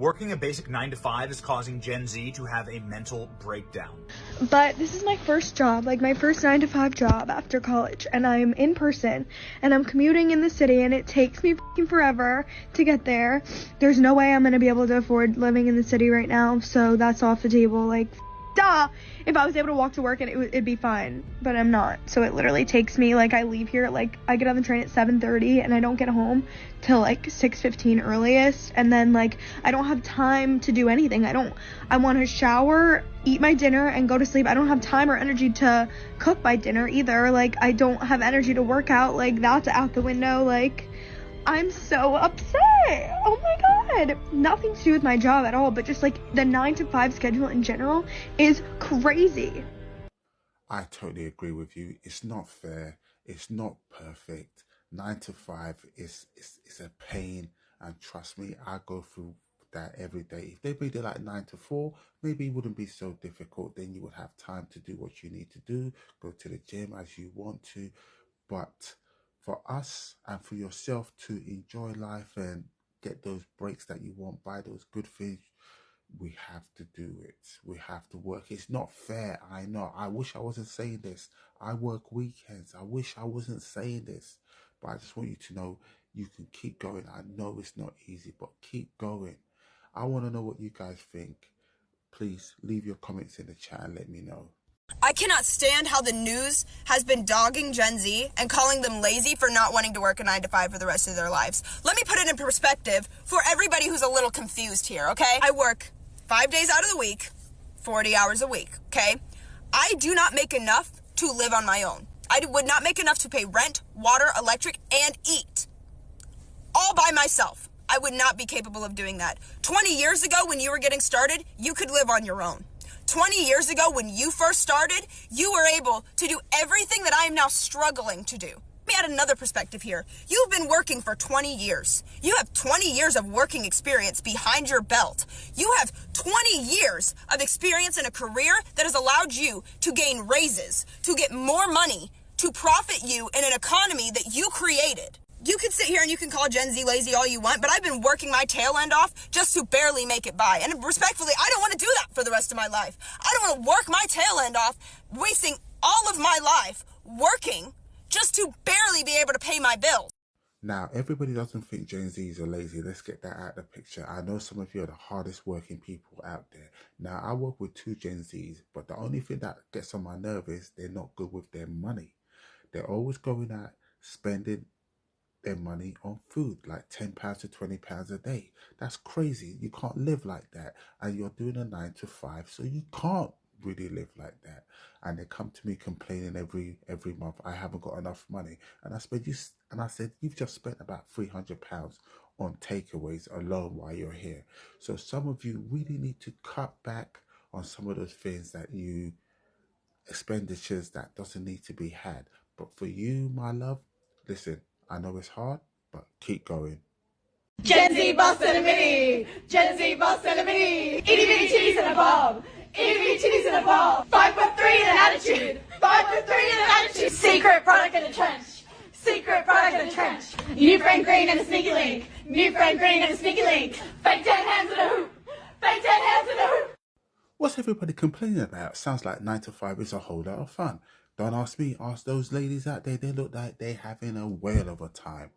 Working a basic 9 to 5 is causing Gen Z to have a mental breakdown. But this is my first job, like my first 9 to 5 job after college, and I'm in person, and I'm commuting in the city, and it takes me fucking forever to get there. There's no way I'm gonna be able to afford living in the city right now, so that's off the table. Like, duh! If I was able to walk to work, and it'd be fine, but I'm not. So it literally takes me, like, I leave here, like, I get on the train at 7:30, and I don't get home till, like, 6:15 earliest, and then, like, I don't have time to do anything. I want to shower, eat my dinner, and go to sleep. I don't have time or energy to cook my dinner either. Like, I don't have energy to work out. Like, that's out the window. Like, I'm so upset. Oh my god. Nothing to do with my job at all, but just like the 9 to 5 schedule in general is crazy. I totally agree with you. It's not fair. It's not perfect. 9 to 5 is a pain, and trust me, I go through that every day. If they made it like 9 to 4, maybe it wouldn't be so difficult. Then you would have time to do what you need to do, go to the gym as you want to. But for us and for yourself to enjoy life and get those breaks that you want, buy those good things, we have to do it. We have to work. It's not fair. I know. I wish I wasn't saying this. I work weekends. I wish I wasn't saying this. But I just want you to know you can keep going. I know it's not easy, but keep going. I want to know what you guys think. Please leave your comments in the chat and let me know. I cannot stand how the news has been dogging Gen Z and calling them lazy for not wanting to work a 9 to 5 for the rest of their lives. Let me put it in perspective for everybody who's a little confused here, okay? I work 5 days out of the week, 40 hours a week, okay? I do not make enough to live on my own. I would not make enough to pay rent, water, electric, and eat. All by myself. I would not be capable of doing that. 20 years ago when you were getting started, you could live on your own. 20 years ago when you first started, you were able to do everything that I am now struggling to do. Let me add another perspective here. You've been working for 20 years. You have 20 years of working experience behind your belt. You have 20 years of experience in a career that has allowed you to gain raises, to get more money, to profit you in an economy that you created. You can sit here and you can call Gen Z lazy all you want, but I've been working my tail end off just to barely make it by. And respectfully, I don't want to do that for the rest of my life. I don't want to work my tail end off, wasting all of my life working just to barely be able to pay my bills. Now, everybody doesn't think Gen Zs are lazy. Let's get that out of the picture. I know some of you are the hardest working people out there. Now, I work with 2 Gen Zs, but the only thing that gets on my nerve is they're not good with their money. They're always going out spending their money on food, like £10 to £20 a day. That's crazy. You can't live like that. And you're doing a 9 to 5, so you can't really live like that. And they come to me complaining every month, I haven't got enough money. And I said, you've just spent about £300 on takeaways alone while you're here. So some of you really need to cut back on some of those things that expenditures that doesn't need to be had. But for you, my love, listen, I know it's hard, but keep going. Gen Z boss in a mini! Gen Z boss in a mini! Itty bitty titties in a bob! Itty bitty titties in a bob! 5'3" in an attitude! 5'3" in an attitude! Secret product in a trench! Secret product in a trench! New friend green and a sneaky link! New friend green and a sneaky link! Fake 10 hands in a hoop! Fake 10 hands in a hoop! What's everybody complaining about? Sounds like 9 to 5 is a whole lot of fun. Don't ask me, ask those ladies out there. They look like they're having a whale of a time.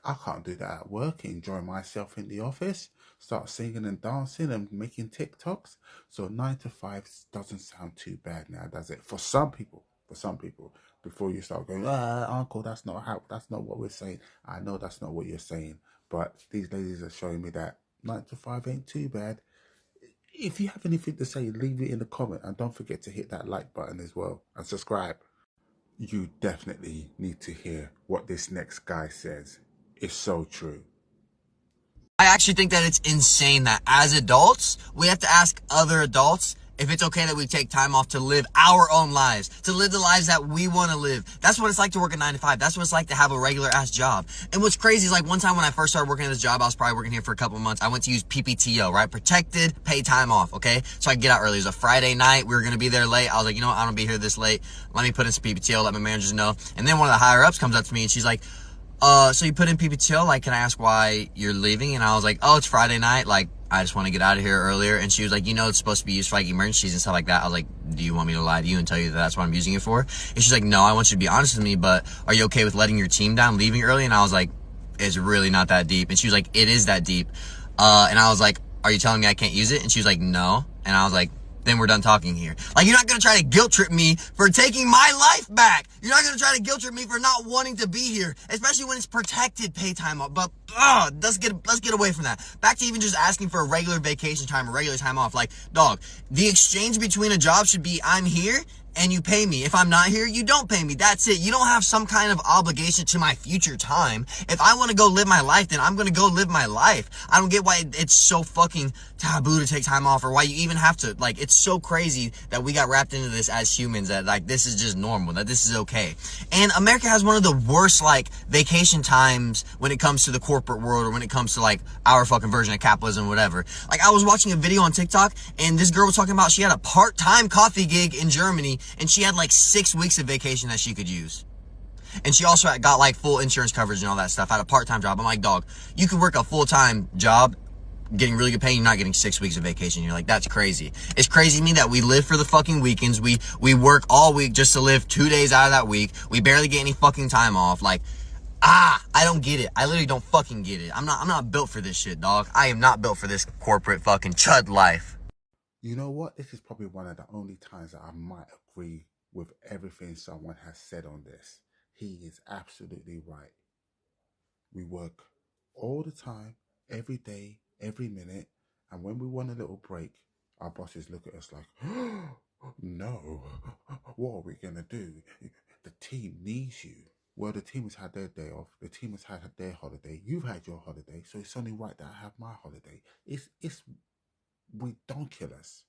I can't do that at work, enjoy myself in the office, start singing and dancing and making TikToks. So 9 to 5 doesn't sound too bad now, does it? For some people, before you start going, uncle, that's not what we're saying. I know that's not what you're saying, but these ladies are showing me that 9 to 5 ain't too bad. If you have anything to say, leave it in the comment, and don't forget to hit that like button as well and subscribe. You definitely need to hear what this next guy says. It's so true. I actually think that it's insane that as adults, we have to ask other adults if it's okay that we take time off to live our own lives, to live the lives that we want to live. That's what it's like to work a 9 to 5. That's what it's like to have a regular ass job. And what's crazy is, like, one time when I first started working at this job, I was probably working here for a couple of months. I went to use PPTO, right? Protected paid time off, okay? So I could get out early. It was a Friday night. We were going to be there late. I was like, you know what? I don't want to be here this late. Let me put in some PPTO, let my managers know. And then one of the higher ups comes up to me and she's like, so you put in PPTO, like, can I ask why you're leaving? And I was like, oh, it's Friday night. Like, I just want to get out of here earlier. And she was like, you know, it's supposed to be used for like emergencies and stuff like that. I was like, do you want me to lie to you and tell you that that's what I'm using it for? And she's like, no, I want you to be honest with me, but are you okay with letting your team down, leaving early? And I was like, it's really not that deep. And she was like, it is that deep. And I was like, are you telling me I can't use it? And she was like, no. And I was like, then we're done talking here. Like, you're not going to try to guilt trip me for taking my life back. You're not going to try to guilt trip me for not wanting to be here, especially when it's protected pay time off. But, let's get away from that. Back to even just asking for a regular vacation time or regular time off. Like, dog, the exchange between a job should be I'm here and you pay me. If I'm not here, you don't pay me. That's it. You don't have some kind of obligation to my future time. If I want to go live my life, then I'm going to go live my life. I don't get why it's so fucking taboo to take time off, or why you even have to, like, it's so crazy that we got wrapped into this as humans, that like this is just normal, that this is okay. And America has one of the worst like vacation times when it comes to the corporate world, or when it comes to like our fucking version of capitalism or whatever. Like, I was watching a video on TikTok and this girl was talking about she had a part-time coffee gig in Germany and she had like 6 weeks of vacation that she could use. And she also got like full insurance coverage and all that stuff. Had a part-time job. I'm like, dog, you could work a full-time job getting really good pay, and you're not getting 6 weeks of vacation. You're like, that's crazy. It's crazy to me that we live for the fucking weekends. We work all week just to live 2 days out of that week. We barely get any fucking time off. Like, I don't get it. I literally don't fucking get it. I'm not built for this shit, dog. I am not built for this corporate fucking chud life. You know what? This is probably one of the only times that I might agree with everything someone has said on this. He is absolutely right. We work all the time, every day, every minute, and when we want a little break, our bosses look at us like, no, what are we going to do? The team needs you. Well, the team has had their day off. The team has had their holiday. You've had your holiday, so it's only right that I have my holiday. We don't kill us.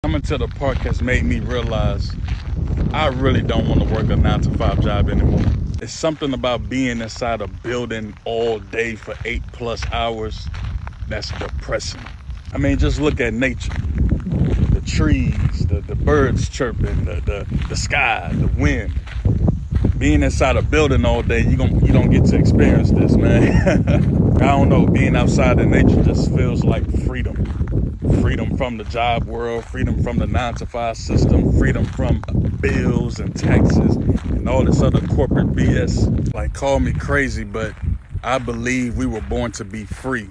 Coming to the park has made me realize I really don't want to work a 9-to-5 job anymore. It's something about being inside a building all day for 8+ hours that's depressing. I mean, just look at nature. The trees, the birds chirping, the sky, the wind. Being inside a building all day, you don't get to experience this, man. I don't know, being outside in nature just feels like freedom. Freedom from the job world, freedom from the 9-to-5 system, freedom from bills and taxes and all this other corporate BS. Like, call me crazy, but I believe we were born to be free,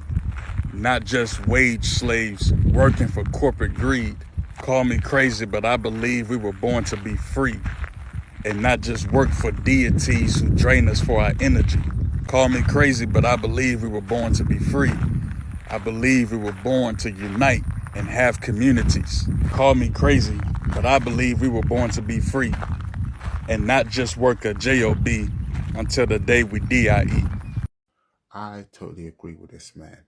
not just wage slaves working for corporate greed. Call me crazy, but I believe we were born to be free and not just work for deities who drain us for our energy. Call me crazy, but I believe we were born to be free. I believe we were born to unite and have communities. Call me crazy, but I believe we were born to be free and not just work a job until the day we die. I totally agree with this man.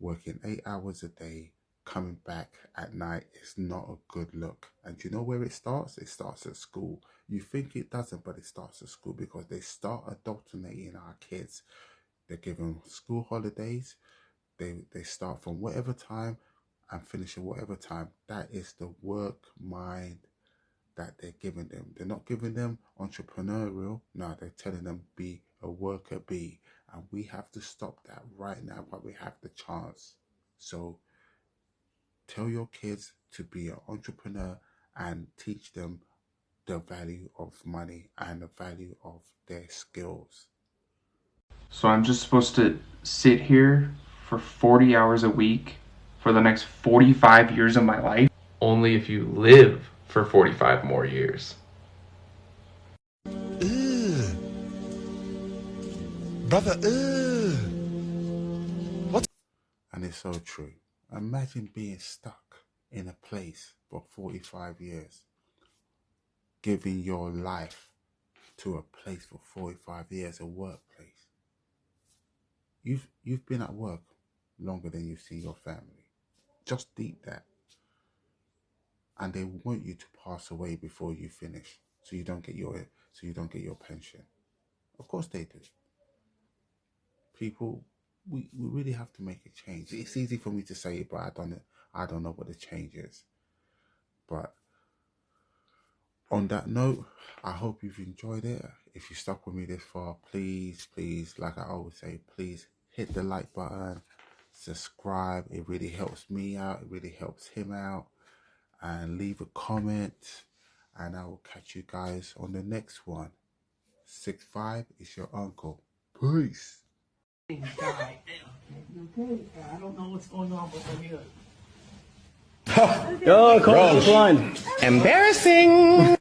Working 8 hours a day, coming back at night is not a good look. And you know where it starts? It starts at school. You think it doesn't, but it starts at school, because they start indoctrinating our kids. They give them school holidays. They start from whatever time and finish at whatever time. That is the work mind that they're giving them. They're not giving them entrepreneurial. No, they're telling them be a worker bee. And we have to stop that right now while we have the chance. So tell your kids to be an entrepreneur and teach them the value of money and the value of their skills. So I'm just supposed to sit here for 40 hours a week for the next 45 years of my life? Only if you live for 45 more years. Brother, what? And it's so true. Imagine being stuck in a place for 45 years. Giving your life to a place for 45 years, a workplace. You've been at work longer than you've seen your family. Just deep that. And they want you to pass away before you finish, so you don't get your pension. Of course they do. People, we really have to make a change. It's easy for me to say it, but I don't know what the change is. But on that note, I hope you've enjoyed it. If you stuck with me this far, please, like I always say, please hit the like button, subscribe. It really helps me out. It really helps him out. And leave a comment. And I will catch you guys on the next one. 6'5" is your uncle. Peace. I don't know what's going on with them here. Oh, cross the line. Embarrassing.